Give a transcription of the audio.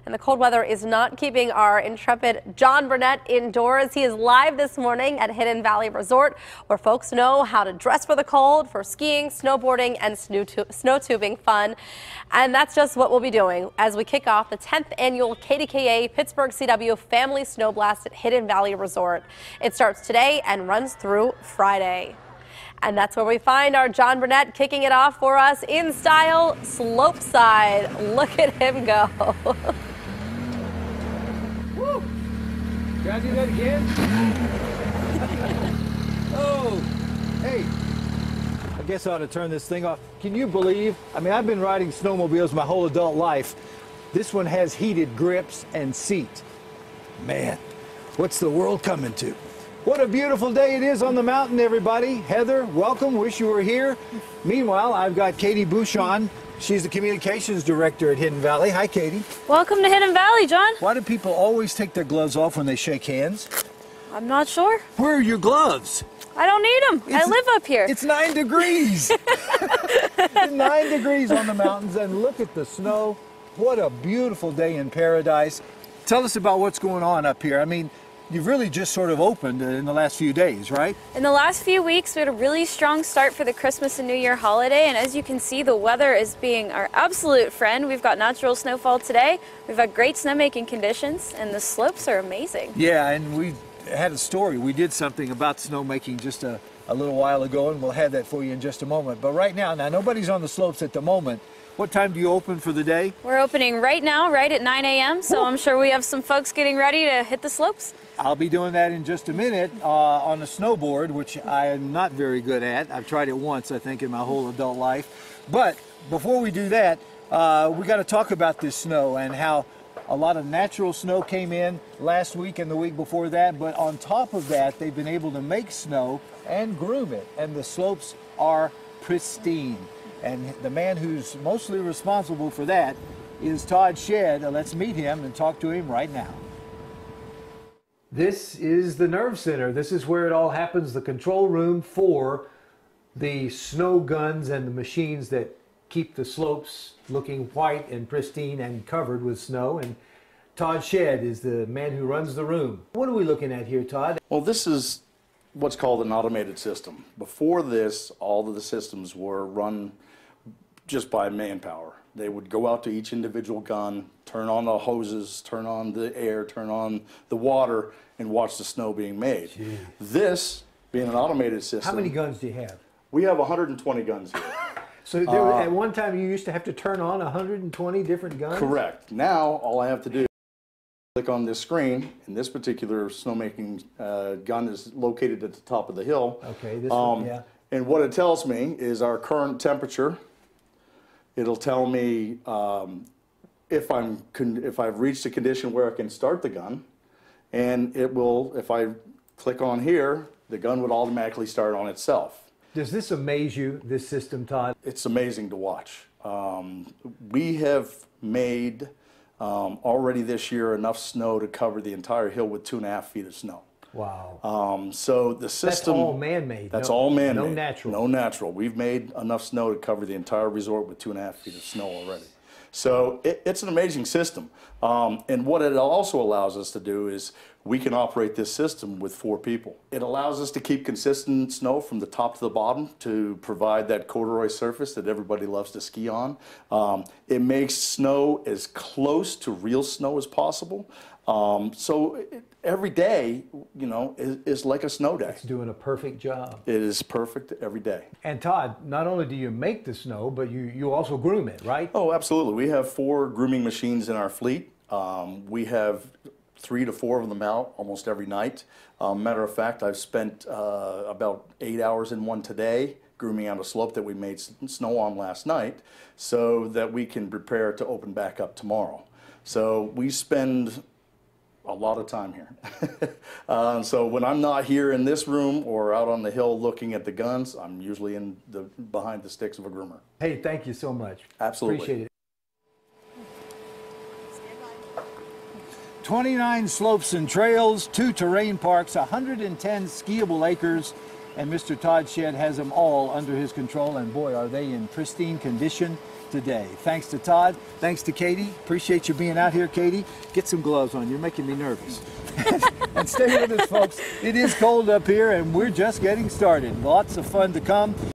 And the cold weather is not keeping our intrepid John Burnett indoors. He is live this morning at Hidden Valley Resort, where folks know how to dress for the cold for skiing, snowboarding, and snow tubing fun. And that's just what we'll be doing as we kick off the 10th annual KDKA Pittsburgh CW Family SnowBlast at Hidden Valley Resort. It starts today and runs through Friday. And that's where we find our John Burnett kicking it off for us in style, slopeside. Look at him go. Woo! Can I do that again? Oh, hey. I guess I ought to turn this thing off. Can you believe? I mean, I've been riding snowmobiles my whole adult life. This one has heated grips and seat. Man, what's the world coming to? What a beautiful day it is on the mountain, everybody. Heather, welcome. Wish you were here. Meanwhile, I've got Katie Bouchon. She's the communications director at Hidden Valley. Hi, Katie. Welcome to Hidden Valley, John. Why do people always take their gloves off when they shake hands? I'm not sure. Where are your gloves? I don't need them. I live up here. It's 9 degrees. 9 degrees on the mountains, and look at the snow. What a beautiful day in paradise. Tell us about what's going on up here. I mean, you've really just sort of opened in the last few days, right? In the last few weeks, we had a really strong start for the Christmas and New Year holiday, and as you can see, the weather is being our absolute friend. We've got natural snowfall today. We've had great snowmaking conditions, and the slopes are amazing. Yeah, and we had a story. We did something about snowmaking just a little while ago, and we'll have that for you in just a moment. But right now, nobody's on the slopes at the moment. What time do you open for the day? We're opening right now, right at 9 a.m., so I'm sure we have some folks getting ready to hit the slopes. I'll be doing that in just a minute on a snowboard, which I am not very good at. I've tried it once, I think, in my whole adult life. But before we do that, we got to talk about this snow and how a lot of natural snow came in last week and the week before that. But on top of that, they've been able to make snow and groom it, and the slopes are pristine. And the man who's mostly responsible for that is Todd Shedd. Let's meet him and talk to him right now. This is the nerve center. This is where it all happens, the control room for the snow guns and the machines that keep the slopes looking white and pristine and covered with snow. And Todd Shedd is the man who runs the room. What are we looking at here, Todd? Well, this is what's called an automated system. Before this, all of the systems were run just by manpower. They would go out to each individual gun, turn on the hoses, turn on the air, turn on the water, and watch the snow being made. Gee. This, being an automated system... How many guns do you have? We have 120 guns here. So there, at one time you used to have to turn on 120 different guns? Correct. Now, all I have to do is click on this screen, and this particular snowmaking gun is located at the top of the hill. Okay, this one, yeah. And what it tells me is our current temperature. It'll tell me if I've reached a condition where I can start the gun, and it will, if I click on here, the gun would automatically start on itself. Does this amaze you, this system, Todd? It's amazing to watch. We have made already this year enough snow to cover the entire hill with 2.5 feet of snow. Wow. So the system... That's all man-made. That's all man-made. No natural. No natural. We've made enough snow to cover the entire resort with 2.5 feet of snow already. So it's an amazing system. And what it also allows us to do is we can operate this system with 4 people. It allows us to keep consistent snow from the top to the bottom to provide that corduroy surface that everybody loves to ski on. It makes snow as close to real snow as possible. So every day, you know, is like a snow day. It's doing a perfect job. It is perfect every day. And Todd, not only do you make the snow, but you also groom it, right? Oh, absolutely. We have 4 grooming machines in our fleet. We have 3 to 4 of them out almost every night. Matter of fact, I've spent about 8 hours in one today grooming out a slope that we made snow on last night so that we can prepare to open back up tomorrow. So we spend a lot of time here. So when I'm not here in this room or out on the hill looking at the guns, I'm usually behind the sticks of a groomer. Hey, thank you so much. Absolutely. Appreciate it. 29 slopes and trails, 2 terrain parks, 110 skiable acres, and Mr. Todd Shedd has them all under his control, and boy, are they in pristine condition. today. Thanks to Todd. Thanks to Katie. Appreciate you being out here, Katie. Get some gloves on. You're making me nervous. And stay with us, folks. It is cold up here, and we're just getting started. Lots of fun to come.